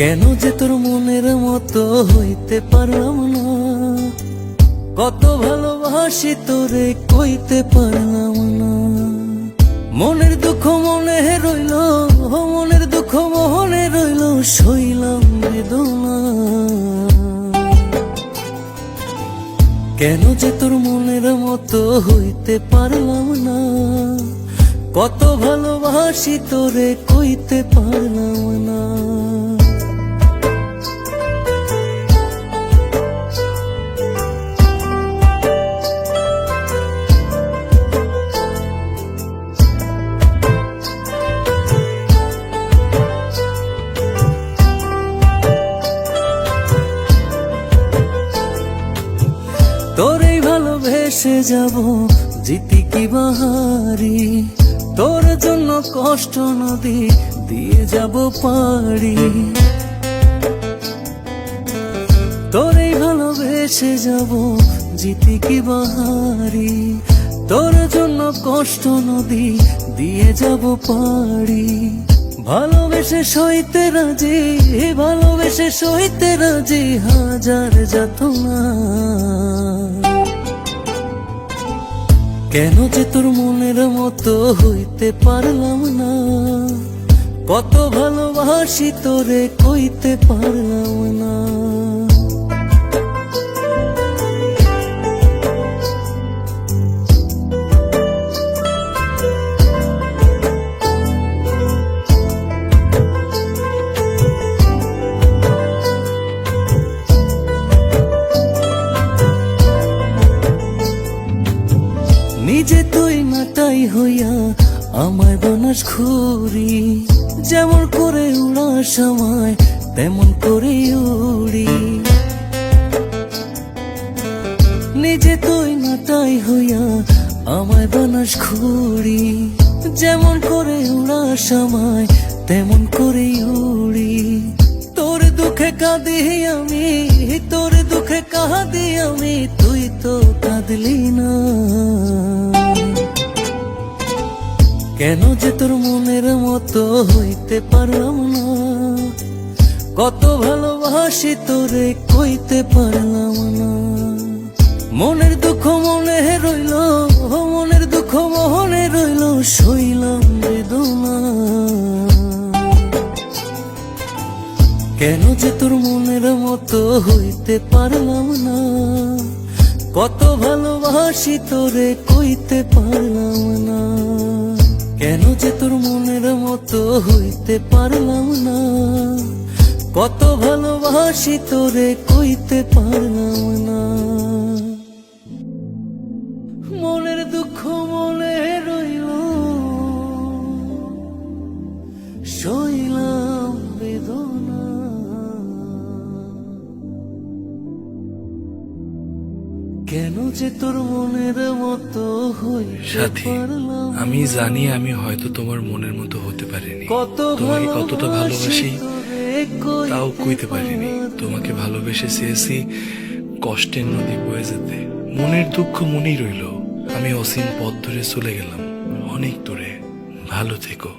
কেন যে তোর মনের মতো হইতে পারলাম না, কত ভালোবাসি তোরে কইতে পারলাম না। মনের দুঃখ মনে রইল, মনের দুঃখ মনে রইল, সইলাম বেদনা। কেন যে তোর মনের মতো হইতে পারলাম না, কত ভালোবাসি তোরে কইতে পারলাম না। তোরেই ভালোবেসে যাব জিতি কি বাহারি, তোর জন্য কষ্ট নদী দিয়ে যাব পারি। তোরেই ভালোবেসে যাব জিতি কি বাহারি, তোর জন্য কষ্ট নদী দিয়ে যাব পারি। ভালোবেসে সইতে রাজি, ভালোবেসে সইতে রাজি হাজার যাতনা। কেন যে তোর মনের মতো হইতে পারলাম না, কত ভালোবাসি তোরে কইতে পারলাম না। নিজে তুই নাটাই হইয়া আমায় বানাস ঘুরি, যেমন করে উড়ার সময় তেমন করে উড়ি। নিজে তুই নাটাই হইয়া আমায় বানাস ঘুরি, যেমন করে উড়ার সময় তেমন করে উড়ি। তোর দুঃখে কাঁদি আমি, তোর দুঃখে কাঁদি আমি, তুই তো কাঁদলি না। কেন যে তোর মনের মতো হইতে পারলাম না, কত ভালোবাসি তোরে কইতে পারলাম না। মনের দুঃখ মনে রইল, মনের দুঃখ মনে রইল, সইলাম বেদনা। কেন যে তোর মনের মতো হইতে পারলাম না, কত ভালোবাসি তোরে কইতে পারলাম না। কেন যে তোর মনের মতো হইতে পারলাম না, কত ভালোবাসি তোরে কইতে পারলাম না। মনের দুঃখ মনে রইল, সইলাম বেদনা। কেন যে তোর মনের মতো সাথী, আমি জানি আমি হয়তো তোমার মনের মতো হতে পারিনি, তোমাকে কতটা ভালোবাসি তাও কইতে পারিনি। তোমাকে ভালোবেসে চেয়েছি কষ্টের নদী বয়ে যেতে, মনের দুঃখ মনেই রইল। আমি অসীম পথ ধরে চলে গেলাম অনেক দূরে। ভালো থেকো।